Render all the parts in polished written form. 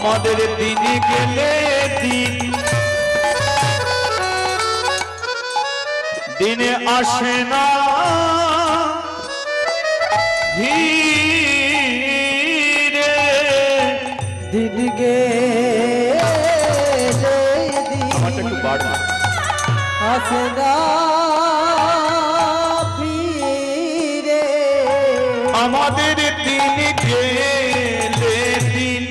আমাদের দিন গেলে দিন দিনে আসে না ধীরে দিন গেলে আমারটা একটু বাড়বে আসে না ফিরে আমাদের দিন গেলে দিন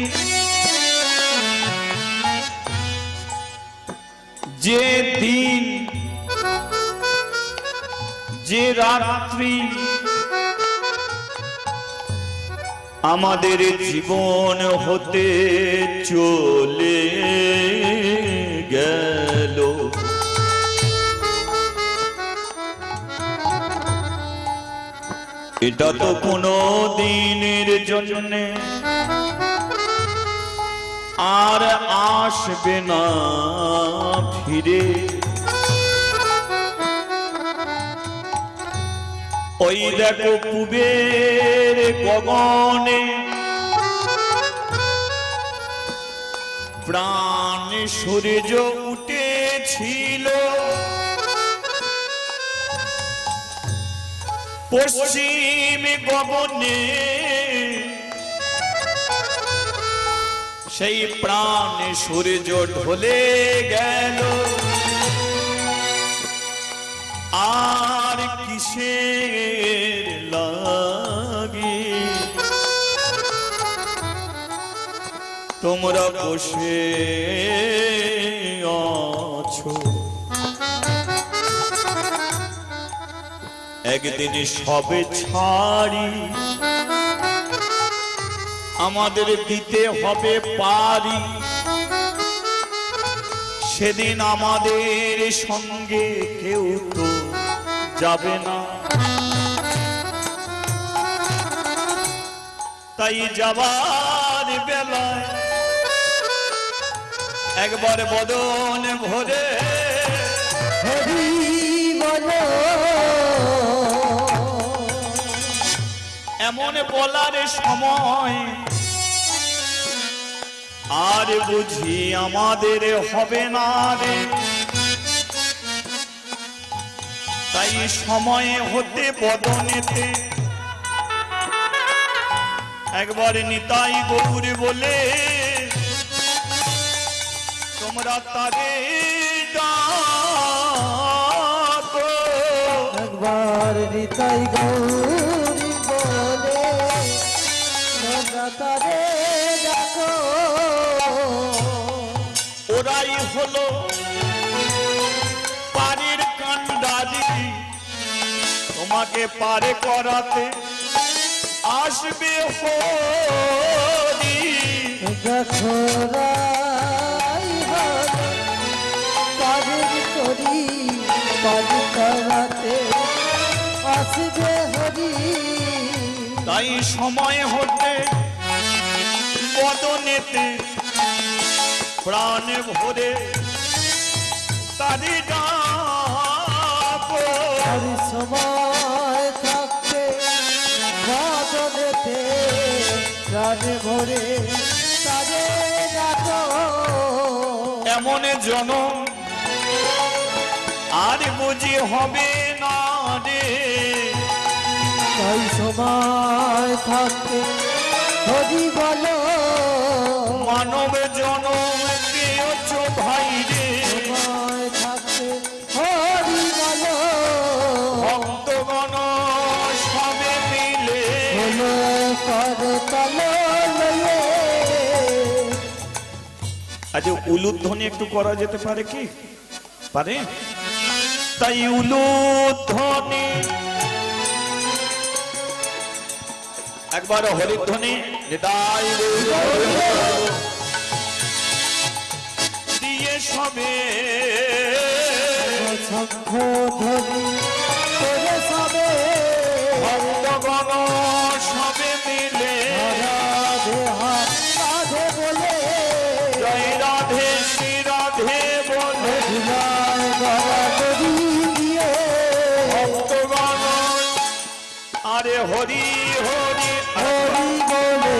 যে দিন যে রাত্রি আমাদের জীবন হতে চলে গেল এটা তো কোনো দিনের জন্য আর আসবে না ফিরে ওই দেখো কুবের গগনে প্রাণ সূর্য উঠেছিল পশ্চিম গগনে সেই প্রাণ সূর্য ঢলে গেল আর কিসের লাগি তোমরা বসে আছো একদিন সবে ছাড়ি আমাদের দিতে হবে পারি সেদিন আমাদের সঙ্গে কেউ তো যাবে না তাই যাবার বেলায় একবার বদন ভরে হরি বলো এমন বলার সময় আর বুঝি আমাদের হবে না রে তাই সময় হতে বদনেতে একবার নিতাই গৌর বলে তোমরা তারে ডাকো একবার নিতাই গৌরী বলে তোমরা তারে ডাকো ওরাই হলো পানির কান্ডারি তোমাকে পারে করাতে আসবে হরি দেখো রাই হলো পারের করি পারি করাতে আসবে হরি তাই সময় হতে বদনেতে প্রাণ ভরে তারি ডাকো হরি সময় থাকতে বদনেতে প্রাণ ভরে তারে ডাকো এমন জনম আর বুঝি হবে না রে তাই সময় থাকতে হরি বলো মানব জনম পেয়েছ ভাই রে সময় থাকতে হরি বলো ভক্তগণ সবে মিলে হলো করতল লয়ে আচ্ছা উলুধ্বনি একটু করা যেতে পারে কি পারে তাই উলুধ্বনি একবার হরিধ্বনি নিতাই গৌর দিয়ে সবে শঙ্খ ধ্বনি করে সবে ভক্তগণ সবে মিলে রাধে রাধে বলে জয় রাধে শ্রী রাধে বলে বিদায় গড়ি দিয়ে ভক্তগণ আরে হরি হরি হরি বলে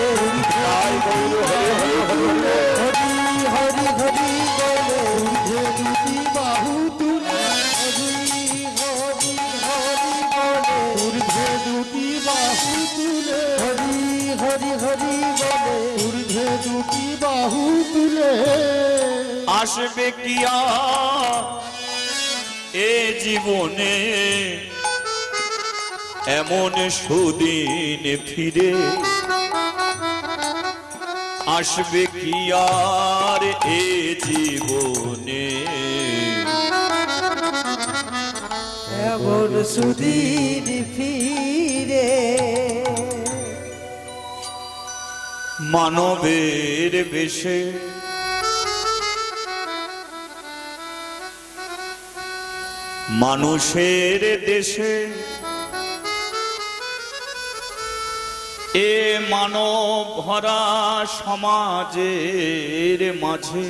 জয় গৌর হরি হরি হরি তুলে হরি হরি হরি বলে ঊর্ধ্বে দুটি বাহু তুলে হরি হরি হরি বলে ঊর্ধ্বে দুটি বাহু তুলে হরি হরি হরি বলে ঊর্ধ্বে দুটি বাহু তুলে আসবে কি আর এ জীবনে এমন সুদিন ফিরে, আসবে কি আর এ জীবনে এমন সুদিন ফিরে মানবের বেশে মানুষের দেশে এ মানব ভরা সমাজের মাঝে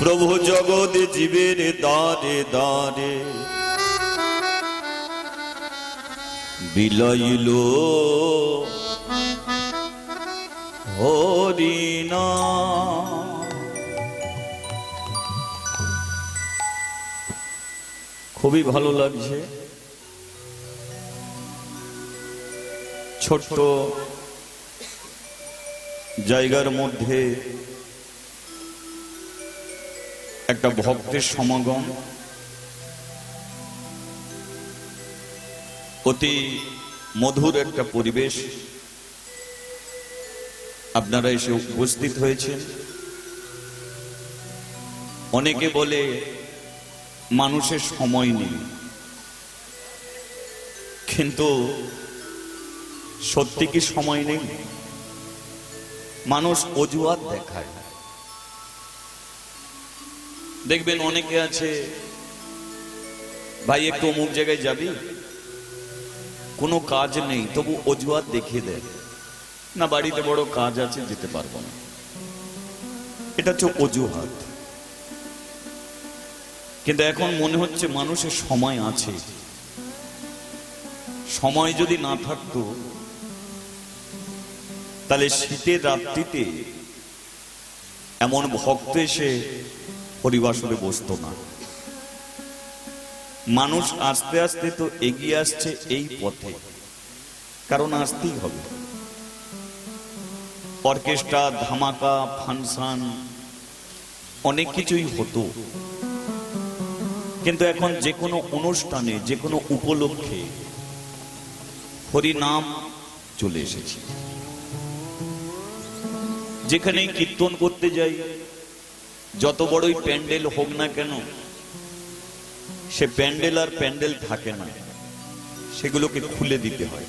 প্রভু জগৎ জীবের দ্বারে দ্বারে বিলাইল হরিনাম। খুবই ভালো লাগছে, ছোট্ট জায়গার মধ্যে একটা ভক্তের সমাগম, অতি মধুর একটা পরিবেশ। আপনারা এসে উপস্থিত হয়েছেন। অনেকে বলে মানুষের সময় নেই, কিন্তু সত্যি কি সময় নেই? মানুষ অজুহাত দেখায়। দেখবেন অনেকে আছে, ভাই একটু অমুক জায়গায় যাবি, কোনো কাজ নেই তবু অজুহাত দেখিয়ে দেয়, না বাড়িতে বড় কাজ আছে যেতে পারবো না। এটা হচ্ছে অজুহাত। কিন্তু এখন মনে হচ্ছে মানুষের সময় আছে। সময় যদি না থাকতো তাহলে শীতের রাত্রিতে এমন ভক্ত এসে পরিবাসরে বসতো না। মানুষ আস্তে আস্তে তো এগিয়ে আসছে এই পথে, কারণ আসতেই হবে। অর্কেস্ট্রা, ধামাকা, ফাংশন অনেক কিছুই হতো, কিন্তু এখন যে কোনো অনুষ্ঠানে, যে কোনো উপলক্ষে হরিনাম চলে এসেছে। যেখানেই কীর্তন করতে যাই, যত বড়ই প্যান্ডেল হোক না কেন, সে প্যান্ডেল আর প্যান্ডেল থাকে না, সেগুলোকে খুলে দিতে হয়।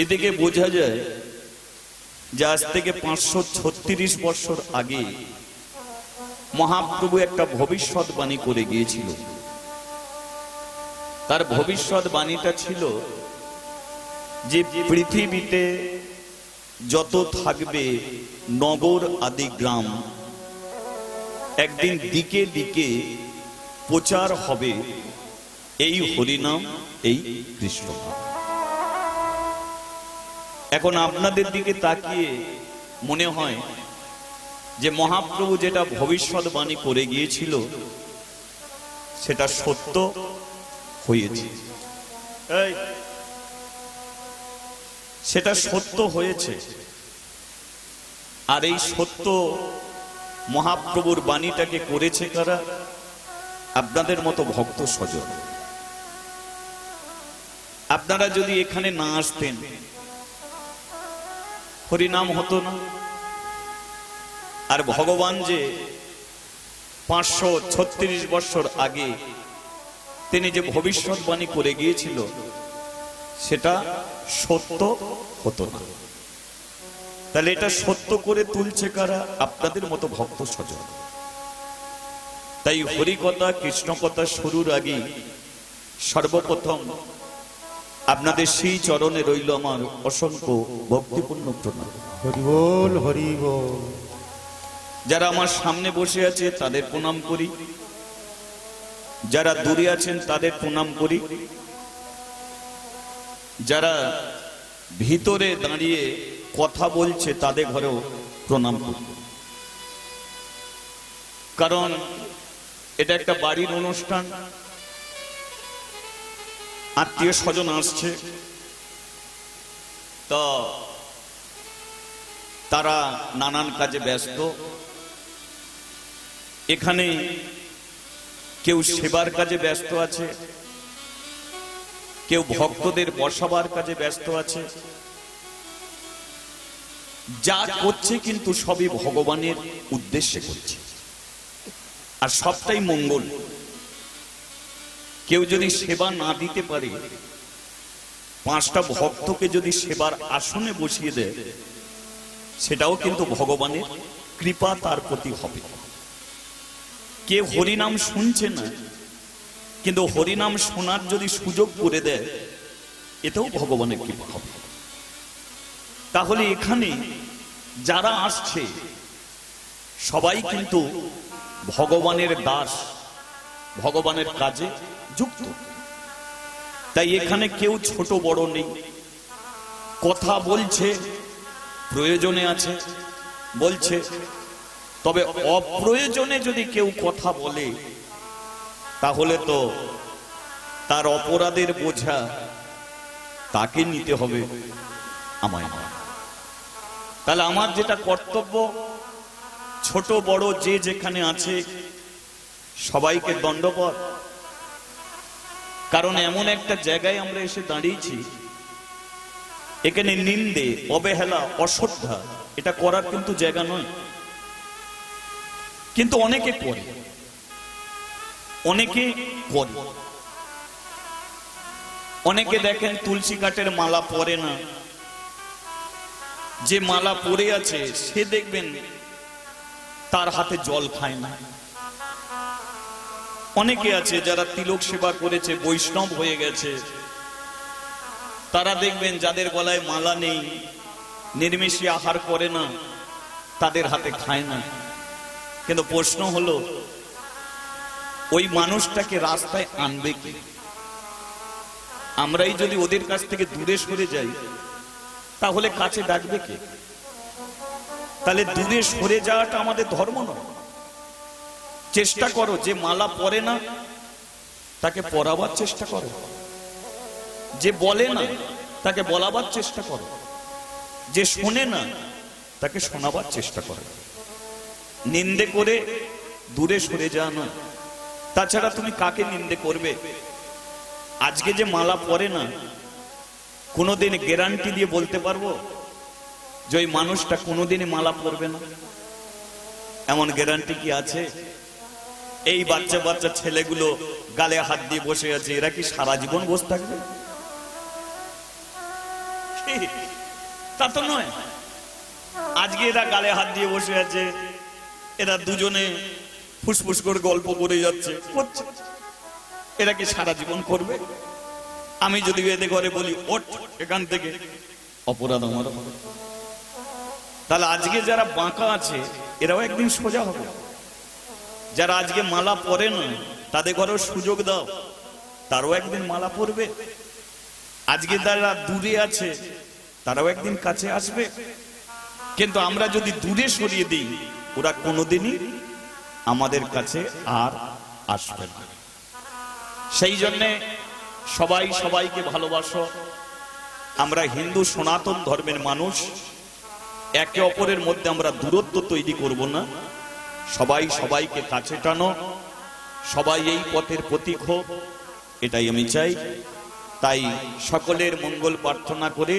এদিকে বোঝা যায় যে আজ থেকে 536 বছর আগে মহাপ্রভু একটা ভবিষ্যৎবাণী করে গিয়েছিল। তার ভবিষ্যৎবাণীটা ছিল যে পৃথিবীতে যত থাকবে নগর আদি গ্রাম, একদিন দিকে দিকে প্রচার হবে এই হরিনাম, এই কৃষ্ণ নাম। এখন আপনাদের দিকে তাকিয়ে মনে হয় যে মহাপ্রভু যেটা ভবিষ্যৎবাণী করে গিয়েছিল সেটা সত্য হয়েছে। সেটা সত্য হয়েছে। আর এই সত্য মহাপ্রভুর বাণীটাকে করেছে কারা? আপনাদের মতো ভক্ত স্বজন। আপনারা যদি এখানে না আসতেন, হরিনাম হতো না। আর ভগবান যে 536 বছর আগে তিনি যে ভবিষ্যৎবাণী করে গিয়েছিল সেটা সত্য হতো না। তাহলে এটা সত্য করে তুলছে কারা? আপনাদের মতো ভক্ত স্বজন। তাই হরিকথা, কৃষ্ণ কথা শুরুর আগে সর্বপ্রথম আপনাদের সেই চরণে রইল আমার অসংখ্য ভক্তিপূর্ণ প্রণাম। হরি বল, হরি বল। যারা আমার সামনে বসে আছে তাদের প্রণাম করি, যারা দূরে আছেন তাদের প্রণাম করি, যারা ভিতরে দাঁড়িয়ে কথা বলছে তাদের ঘরেও প্রণাম করব, কারণ এটা একটা বাড়ির অনুষ্ঠান, আত্মীয় স্বজন আসছে, তো তারা নানান কাজে ব্যস্ত। এখানে কেউ সেবার কাজে ব্যস্ত আছে, কেউ ভক্তদের বসাবার কাজে ব্যস্ত আছে। যা করছে কিন্তু সবই ভগবানের উদ্দেশ্যে করছে, আর সবটাই মঙ্গল। কেউ যদি সেবা না দিতে পারে, 5টা ভক্তকে যদি সেবার আসনে বসিয়ে দেয়, সেটাও কিন্তু ভগবানের কৃপা তার প্রতি হবে। কে হরিনাম শুনছে না, কিন্তু হরিনাম শোনার যদি সুযোগ করে দেয়, এটাও ভগবানের কৃপা হবে। তাহলে এখানে যারা আসছে সবাই কিন্তু ভগবানের দাস, ভগবানের কাজে যুক্ত। তাই এখানে কেউ ছোট বড় নেই। কথা বলছে, প্রয়োজনে আছে বলছে, তবে অপ্রয়োজনে যদি কেউ কথা বলে, তাহলে তো তার অপরাধের বোঝা তাকে নিতে হবে, আমায় নয়। তাহলে আমার যেটা কর্তব্য, ছোট বড় যে যেখানে আছে সবাইকে দণ্ডবত। কারণ এমন একটা জায়গায় আমরা এসে দাঁড়িয়েছি, এখানে নিন্দে, অবহেলা, অশ্রদ্ধা এটা করার কিন্তু জায়গা নয়। কিন্তু অনেকে করে, অনেকে করে। অনেকে দেখেন তুলসী কাঠের মালা পরে না, যে মালা পরে আছে সে দেখবেন তার হাতে জল খায় না। অনেকে আছে যারা তিলক সেবা করেছে, বৈষ্ণব হয়ে গেছে, তারা দেখবেন যাদের গলায় মালা নেই, নির্মিষী আহার করে না, তাদের হাতে খায় না। কিন্তু প্রশ্ন হলো, ওই মানুষটাকে রাস্তায় আনবে কি? আমরাই যদি ওদের কাছ থেকে দূরে সরে যাই, তাহলে কাছে ডাকবে কে? তাহলে দূরে সরে যাওয়াটা আমাদের ধর্ম নয়। চেষ্টা করো, যে মালা পরে না তাকে পরাবার চেষ্টা করো, যে বলে না তাকে বলাবার চেষ্টা করো, যে শোনে না তাকে শোনাবার চেষ্টা করো। নিন্দে করে দূরে সরে যাওয়া নয়। তাছাড়া তুমি কাকে নিন্দে করবে? আজকে যে মালা পরে না, কোনোদিন গ্যারান্টি দিয়ে বলতে পারবো যে ওই মানুষটা কোনোদিনই মালা পরবে না? এমন গ্যারান্টি কি আছে? এই বাচ্চা বাচ্চা ছেলেগুলো গালে হাত দিয়ে বসে আছে, এরা কি সারা জীবন বসে থাকবে? তা তো নয়। আজকে এরা গালে হাত দিয়ে বসে আছে, এরা দুজনে ফুসফুস করে গল্প করে যাচ্ছে, করছে। এরা কি সারা জীবন করবে? আমি যদি এদের ঘরে বলি ওঠ এখান থেকে, অপরাধ আমার হবে। তাহলে আজকে যারা বাঁকা আছে এরাও একদিন সোজা হবে। যারা আজকে মালা পরে না তাদের ঘরেও সুযোগ দাও, তারাও একদিন মালা পরবে। আজকে যারা দূরে আছে তারাও একদিন কাছে আসবে। কিন্তু আমরা যদি দূরে সরিয়ে দিই, ওরা কোনোদিনই আমাদের কাছে আর আসবে না। সেই জন্যে সবাই সবাইকে ভালোবাসো। আমরা হিন্দু সনাতন ধর্মের মানুষ, একে অপরের মধ্যে আমরা দূরত্ব তৈরি করব না। সবাই সবাইকে কাছে টানো, সবাই এই পথের প্রতীক হোক, এটাই আমি চাই। তাই সকলের মঙ্গল প্রার্থনা করে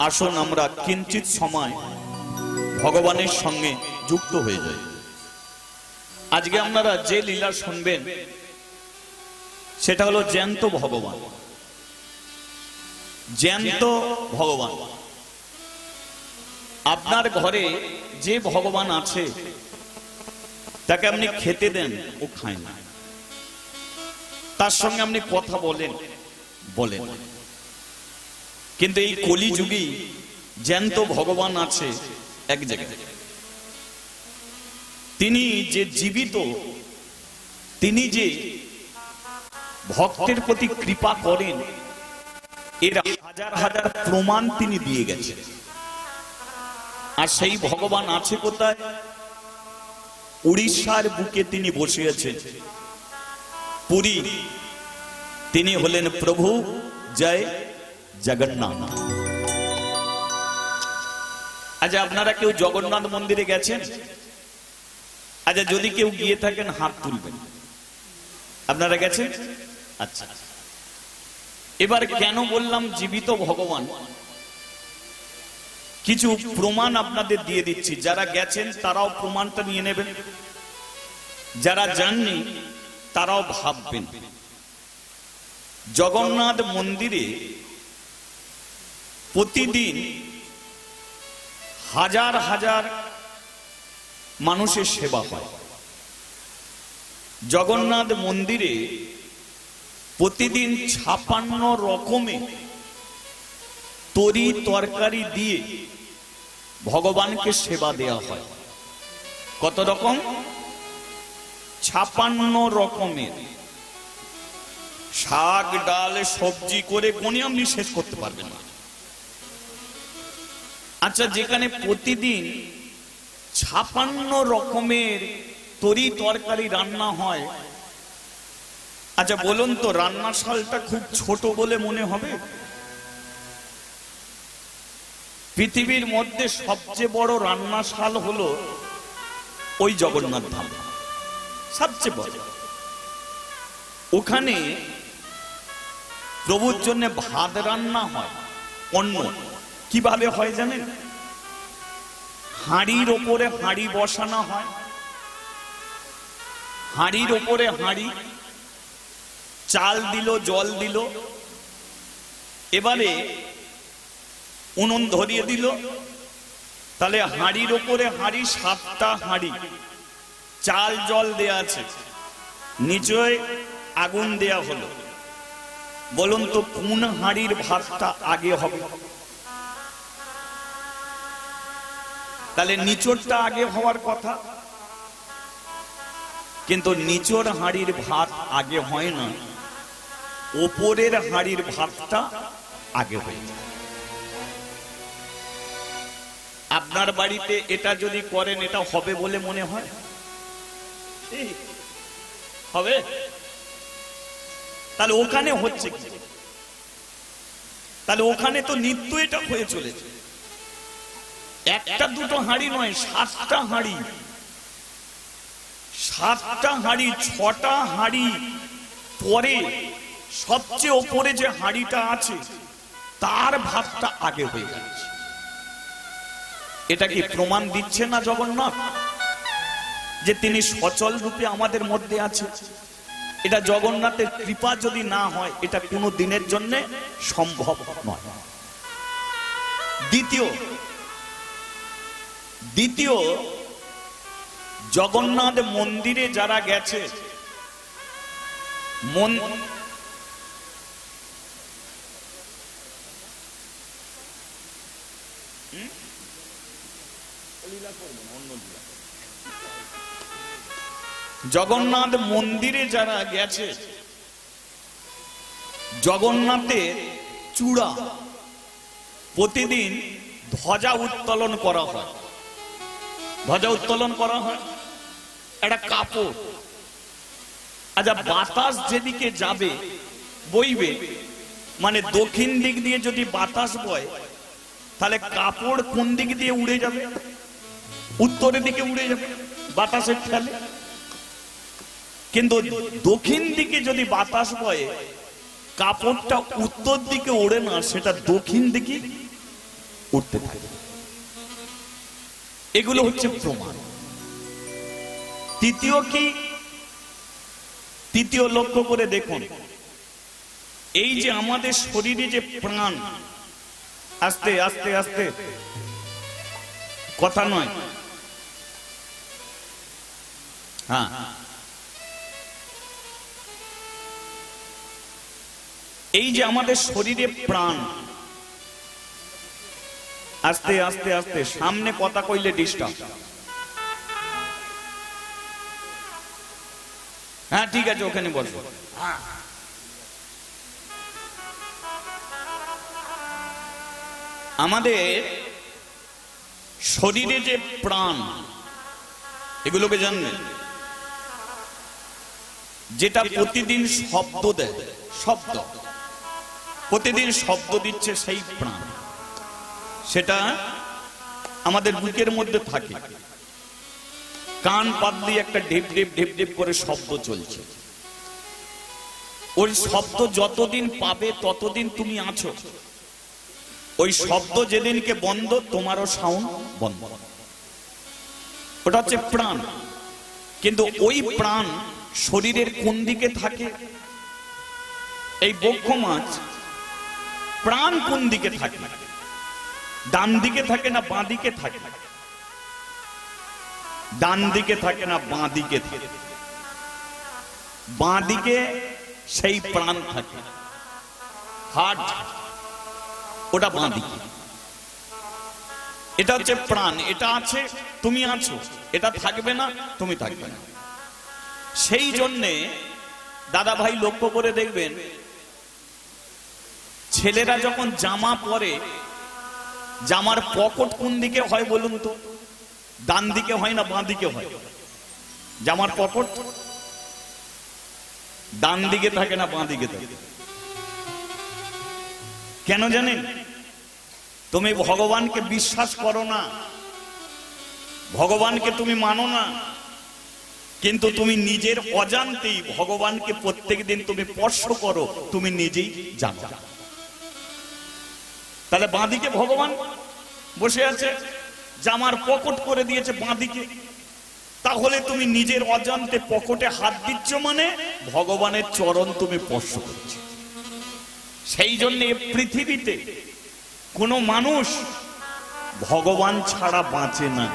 আসুন আমরা কিঞ্চিত সময় ভগবানের সঙ্গে যুক্ত হয়ে যাই। আজকে আপনারা যে লীলা শুনবেন সেটা হলো জ্যান্ত ভগবান। জ্যান্ত ভগবান। আপনার ঘরে যে ভগবান আছে তাকে আপনি খেতে দেন, ও খায় না। তার সঙ্গে আপনি কথা বলেন, কিন্তু এই কলিযুগী জ্যান্ত ভগবান আছে এক জায়গায়। তিনি যে জীবিত, তিনি যে ভক্তের প্রতি কৃপা করেন, এর হাজার হাজার প্রমাণ তিনি দিয়ে গেছেন। আর সেই ভগবান আছে কোথায়? উড়িষ্যার বুকে তিনি বসে আছেন, পুরী। তিনি হলেন প্রভু জয় জগন্নাথ। আচ্ছা, আপনারা কেউ জগন্নাথ মন্দিরে গেছেন? আচ্ছা, যদি কেউ গিয়ে থাকেন হাত তুলবেন। আপনারা গেছেন? আচ্ছা, এবার কেন বললাম জীবিত ভগবান? কিছু প্রমাণ আপনাদের দিয়ে দিচ্ছি। যারা গেছেন তারাও প্রমাণটা নিয়ে নেবেন, যারা যাননি তারাও ভাববেন। জগন্নাথ মন্দিরে প্রতিদিন হাজার হাজার মানুষের সেবা হয়। জগন্নাথ মন্দিরে প্রতিদিন 56 রকমের তরি তরকারি দিয়ে ভগবানকে সেবা দেয়া হয়। কত রকম? 56 রকমের শাক ডাল সবজি করে কোনে আপনি শেষ করতে পারবেন না। আচ্ছা, যেখানে প্রতিদিন 56 রকমের তরি তরকারি রান্না হয়, আচ্ছা বলুন তো রান্নাশালটা খুব ছোট বলে মনে হবে? পৃথিবীর মধ্যে সবচেয়ে বড় রান্নাশাল হলো ওই জগন্নাথ ধাম, সবচেয়ে বড়। ওখানে প্রভুর জন্য ভাত রান্না হয়, অন্ন। কিভাবে হয় জানেন? হাঁড়ির ওপরে হাঁড়ি বসানো হয়, হাঁড়ির ওপরে হাঁড়ি, চাল দিল, জল দিল, এবারে উনুন ধরিয়ে দিল। তাহলে হাঁড়ির ওপরে হাঁড়ি, 7টা হাঁড়ি, চাল জল দেয়া আছে, নিচে আগুন দেয়া হলো। বলুন তো কোন হাঁড়ির ভাতটা আগে হবে? তাহলে নিচরটা আগে হওয়ার কথা, কিন্তু নিচর হাঁড়ির ভাত আগে হয় না, ওপরের হাঁড়ির ভাতটা আগে হয়ে যায়। আপনার বাড়িতে এটা যদি করেন, এটা হবে বলে মনে হয়? হবে? তাহলে ওখানে হচ্ছে কি? তাহলে ওখানে তো নিত্য এটা হয়ে চলেছে। একটা দুটো হাঁড়ি নয়, 7টা হাঁড়ি, 7টা হাঁড়ি, 6টা হাঁড়ি পরে সবচেয়ে ওপরে যে হাঁড়িটা আছে তার ভাতটা আগে হয়ে যাচ্ছে। এটা কি প্রমাণ দিচ্ছে না জগন্নাথ যে তিনি সচল রূপে আমাদের মধ্যে আছে? এটা জগন্নাথের কৃপা যদি না হয়, এটা কোনো দিনের জন্য সম্ভব নয়। দ্বিতীয়, জগন্নাথ মন্দিরে যারা গেছে, জগন্নাথ মন্দিরে যারা গেছে, জগন্নাথের চূড়া প্রতিদিন ধ্বজা উত্তোলন করা হয়। ধ্বজা উত্তোলন করা হয় একটা কাপড়। আচ্ছা, বাতাস যেদিকে যাবে বইবে, মানে দক্ষিণ দিক দিয়ে যদি বাতাস বয়, তাহলে কাপড় কোন দিক দিয়ে উড়ে যাবে? উত্তরের দিকে উড়ে যাবে বাতাসের ফেলে। কিন্তু দক্ষিণ দিকে যদি বাতাস বয়, কাপড়টা উত্তর দিকে ওড়ে না, সেটা দক্ষিণ দিকে উঠতে থাকে। এগুলো হচ্ছে প্রমাণ। তৃতীয় কি? তৃতীয় লক্ষ্য করে দেখুন, এই যে আমাদের শরীরে যে প্রাণ, আস্তে আস্তে আস্তে, কথা নয়, হ্যাঁ, এই যে আমাদের শরীরে প্রাণ, আস্তে আস্তে আস্তে, সামনে কথা কইলে ডিস্টার্ব। হ্যাঁ ঠিক আছে, ওখানে বসবো। আমাদের শরীরে যে প্রাণ, এগুলোকে জানবেন, যেটা প্রতিদিন শব্দ দেয়, শব্দ প্রতিদিন শব্দ দিচ্ছে, সেই প্রাণ, সেটা আমাদের বুকের মধ্যে থাকে। কান পাত দিয়ে একটা ঢেপ ঢেপ ঢেপ ঢেপ করে শব্দ চলছে। ওই শব্দ যতদিন পাবে ততদিন তুমি আছো। ওই শব্দ যেদিনকে বন্ধ, তোমারও সাউন্ড বন্ধ। ওটা হচ্ছে প্রাণ। কিন্তু ওই প্রাণ শরীরের কোন দিকে থাকে? এই বক্ষ মাছ প্রাণ কোন দিকে থাকে? ডান দিকে থাকে না বাঁ দিকে থাকে? ডান দিকে থাকে না বাঁ দিকে থাকে? বাঁ দিকে সেই প্রাণ থাকে। হার্ট ওটা বাঁ দিকে। এটা হচ্ছে প্রাণ। এটা আছে, তুমি আছো। এটা থাকবে না, তুমি থাকবে না। সেই জন্যে দাদা ভাই লক্ষ্য করে দেখবেন, ছেলেরা যখন জামা পরে, জামার পকেট কোন দিকে হয় বলুন তো? ডান দিকে হয় না বাঁ দিকে হয়? জামার পকেট ডান দিকে থাকে না বাঁ দিকে থাকে? কেন জানেন? তুমি ভগবানকে বিশ্বাস করো না, ভগবানকে তুমি মানো না, কিন্তু তুমি নিজের অজান্তেই ভগবানকে প্রত্যেকদিন তুমি স্পর্শ করো, তুমি নিজেই জানো। তাহলে বাঁদিকে ভগবান বসে আছে, জামার পকেট করে দিয়েছে বাঁদিকে। তাহলে তুমি নিজের অজান্তে পকেটে হাত দিচ্ছ, মানে ভগবানের চরণ তুমি স্পর্শ করছো। সেই জন্য পৃথিবীতে কোনো মানুষ ভগবান ছাড়া বাঁচে না।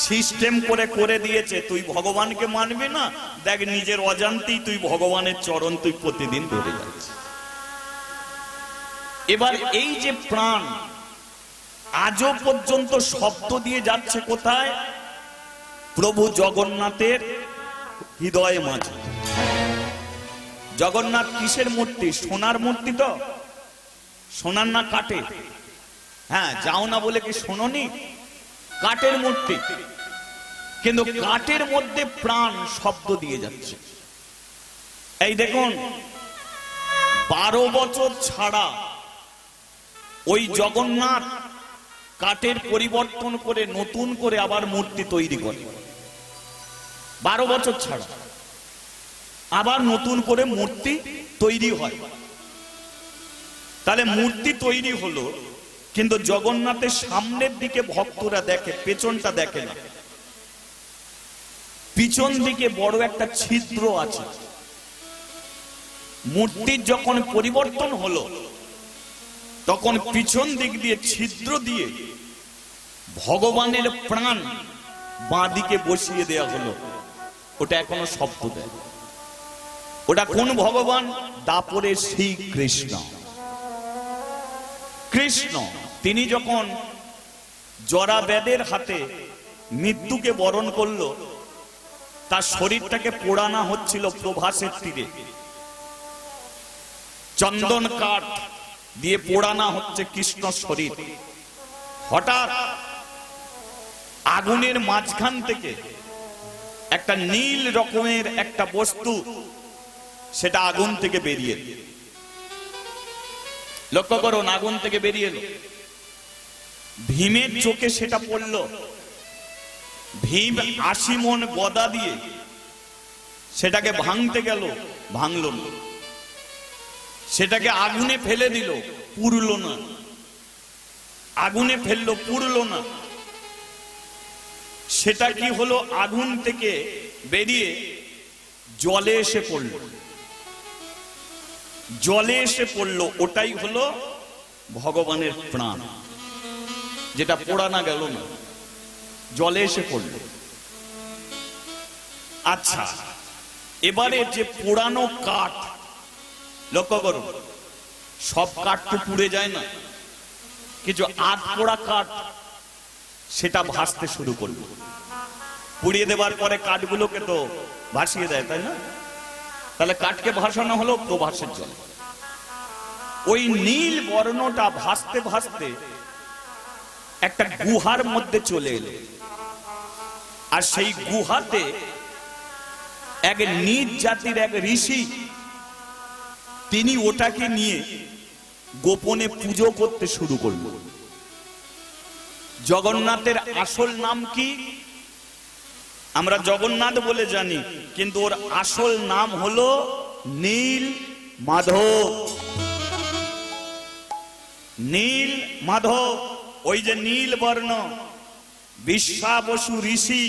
সিস্টেম করে দিয়েছে, তুই ভগবানকে মানবি না, দেখ নিজের অজান্তেই তুই ভগবানের চরণ তুই প্রতিদিন ধরে যাচ্ছিস। এবার এই যে প্রাণ আজও পর্যন্ত শব্দ দিয়ে যাচ্ছে কোথায়? প্রভু জগন্নাথের হৃদয়ে মাঝে। জগন্নাথ কিসের মূর্তি? সোনার মূর্তি তো। সোনার না কাঠের? হ্যাঁ, যাও না বলে কি শোনোনি? কাঠের মূর্তি। কিন্তু কাঠের মধ্যে প্রাণ শব্দ দিয়ে যাচ্ছে। এই দেখুন, 12 বছর ছাড়া ওই জগন্নাথ কাঠের পরিবর্তন করে নতুন করে আবার মূর্তি তৈরি করে। 12 বছর ছাড়া আবার নতুন করে মূর্তি তৈরি হয়। তাহলে মূর্তি তৈরি হলো, কিন্তু জগন্নাথের সামনের দিকে ভক্তরা দেখে, পেছনটা দেখে না। পিছন দিকে বড় একটা ছিদ্র আছে। মূর্তির যখন পরিবর্তন হলো, তখন পিছন দিক দিয়ে ছিদ্র দিয়ে ভগবানের প্রাণ বাঁ দিকে বসিয়ে দেওয়া হলো। ওটা এখনো শব্দ দেয়। ওটা কোন ভগবান? দাপরের শ্রীকৃষ্ণ। কৃষ্ণ তিনি যখন জরাবেদের হাতে মৃত্যুকে বরণ করলো, তার শরীরটাকে পোড়ানো হচ্ছিল প্রভাসের তীরে। চন্দন কাঠ দিয়ে পোড়ানো হচ্ছে কৃষ্ণ শরীর। হঠাৎ আগুনের মাঝখান থেকে একটা নীল রকমের একটা বস্তু, সেটা আগুন থেকে বেরিয়ে, লক্ষ্য করুন, আগুন থেকে বেরিয়ে এলো। ভীমের চোখে সেটা পড়লো। ভীম 80 মণ গদা দিয়ে সেটাকে ভাঙতে গেল, ভাঙলো না। সেটাকে আগুনে ফেলে দিল, পুড়লো না। আগুনে ফেললো, পুড়লো না। সেটা কি হলো? আগুন থেকে বেরিয়ে জলে এসে পড়লো। জলে এসে পড়লো, ওটাই হলো ভগবানের প্রাণ, যেটা পোড়ানো গেল না, জলে এসে পড়লো। আচ্ছা, এবারে যে পোড়ানো কাঠ, লক্ষ্য করো, সব কাঠ তো পুড়ে যায় না, কিছু আধ পোড়া কাঠ সেটা ভাসতে শুরু করলো। পুড়িয়ে দেবার পরে কাঠগুলোকে তো ভাসিয়ে দেয়, তাই না? তাহলে কাঠকে ভাসানো হলো প্রভাসের জল। ওই নীল বর্ণটা ভাসতে ভাসতে একটা গুহার মধ্যে চলে এলো, আর সেই গুহাতে এক নিজ জাতির এক ঋষি, তিনি ওটাকে নিয়ে গোপনে পুজো করতে শুরু করলো। জগন্নাথের আসল নাম কি? আমরা জগন্নাথ বলে জানি, কিন্তু ওর আসল নাম হলো নীল মাধব। নীল মাধব, ওই যে নীল বর্ণ বিশ্বাবসু ঋষি,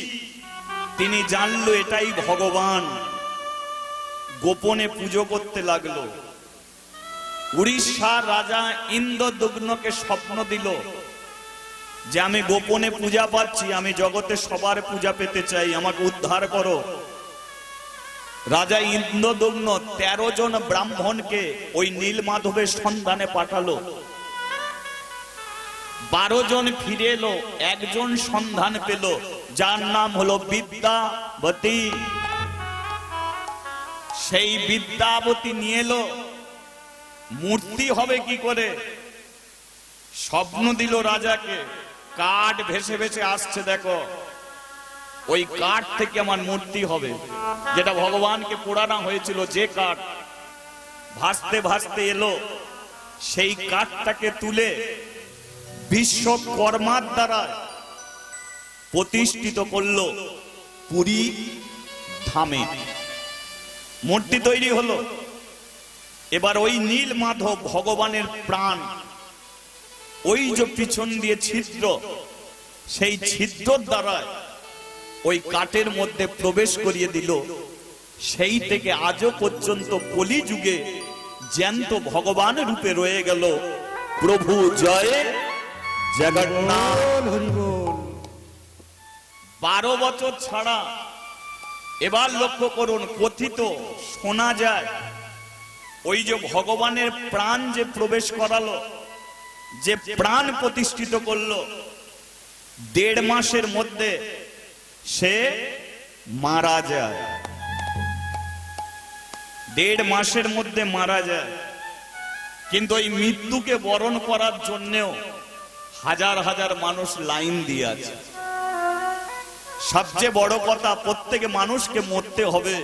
তিনি জানলো এটাই ভগবান, গোপনে পুজো করতে লাগলো। উড়িষ্যার রাজা ইন্দ্রদুগ্নকে স্বপ্ন দিল যে আমি গোপনে পূজা পাচ্ছি, আমি জগতে সবার পূজা পেতে চাই, আমাকে উদ্ধার করো। রাজা ইন্দ্রদুগ্ন 13 জন ব্রাহ্মণকে ওই নীলমাধবের সন্ধানে পাঠালো। 12 জন ফিরে এলো, একজন সন্ধান পেল, যার নাম হলো বিদ্যাবতী। সেই বিদ্যাবতী নিয়ে এলো। মূর্তি হবে কি করে? স্বপ্ন দিল রাজাকে, কাঠ ভেসে ভেসে আসছে, দেখো ওই কাঠ থেকে আমার মূর্তি হবে, যেটা ভগবানকে পোড়ানো হয়েছিল, যে কাঠ ভাসতে ভাসতে এলো। সেই কাঠটাকে তুলে বিশ্বকর্মার দ্বারা প্রতিষ্ঠিত করলো পুরী ধামে, মূর্তি তৈরি হলো। এবার ওই নীল মাধব ভগবানের প্রাণ, ওই যে পিছন দিয়ে ছিদ্র, সেই ছিদ্রর দ্বারা ওই কাঠের মধ্যে প্রবেশ করিয়ে দিল। সেই থেকে আজও পর্যন্ত কলি যুগে জ্যান্ত ভগবান রূপে রয়ে গেল প্রভু জয় জগন্নাথ। 12 বছর ছাড়া। এবার লক্ষ্য করুন, কথিত শোনা যায় ওই যে ভগবানের প্রাণ যে প্রবেশ করালো, যে প্রাণ প্রতিষ্ঠিত করলো, 1.5 মাসের মধ্যে সে মারা যায়। 1.5 মাসের মধ্যে মারা যায়। কিন্তু ওই মৃত্যুকে বরণ করার জন্যেও হাজার হাজার মানুষ লাইন দিয়ে আছে। সবচেয়ে বড় কথা, প্রত্যেকে মানুষকে মরতে হবে,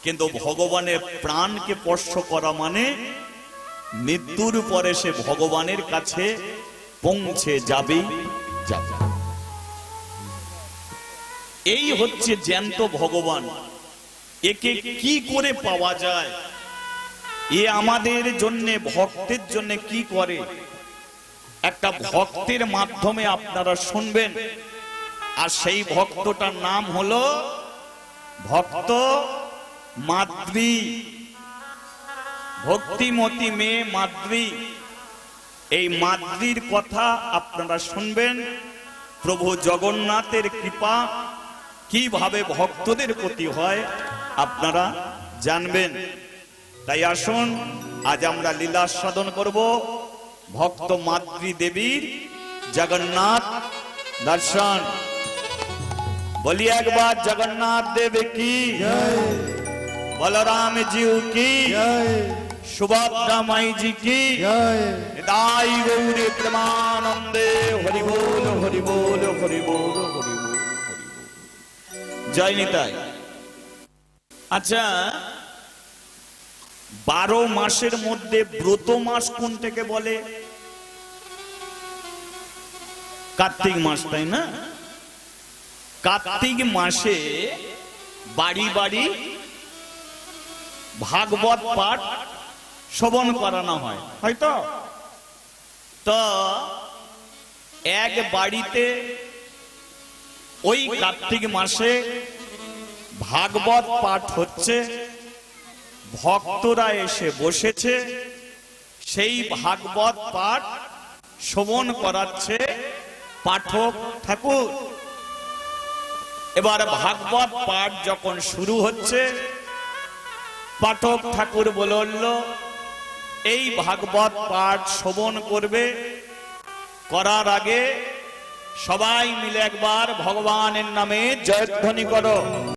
কিন্তু ভগবানের প্রাণকে স্পর্শ করা মানে মৃত্যুর পরে সে ভগবানের কাছে পৌঁছে যাবেই যাবে। এই হচ্ছে জ্যান্ত ভগবান। একে কি করে পাওয়া যায়? এ আমাদের জন্য, ভক্তের জন্য কি করে? একটা ভক্তের মাধ্যমে আপনারা শুনবেন, আর সেই ভক্তটার নাম হলো ভক্ত মাদ্রি, ভক্তিমতী মেয়ে মাদ্রি। এই মাদ্রির কথা আপনারা শুনবেন। প্রভু জগন্নাথের কৃপা কিভাবে ভক্তদের প্রতি হয় আপনারা জানবেন। তাই আসুন আজ আমরা লীলা সাধন করব ভক্ত মাদ্রি দেবীর জগন্নাথ দর্শন। বলি একবার জগন্নাথ দেব কি জয়, বলরাম জি কি জয়, সুভদ্রা মাই জি কি জয়। দাই গৌরী প্রেমানন্দে হরি বল হরি বল হরি বল হরি বল হরি বল। জয় নিতাই। আচ্ছা, 12 মাসের মধ্যে ব্রত মাস কোনটাকে বলে? কার্তিক মাস, তাই না? কার্তিক মাসে বাড়ি বাড়ি ভাগবত পাঠ শ্রবণ করানো হয়, হয়তো। তো এক বাড়িতে ওই কার্তিক মাসে ভাগবত পাঠ হচ্ছে, ভক্তরা এসে বসেছে, সেই ভাগবত পাঠ শ্রবণ করাচ্ছে পাঠক ঠাকুর। এবার ভাগবত পাঠ যখন শুরু হচ্ছে, পাঠক ঠাকুর বলল এই ভাগবত পাঠ শ্রবণ করবে, করার আগে সবাই মিলে একবার ভগবানের নামে জয়ধ্বনি করো।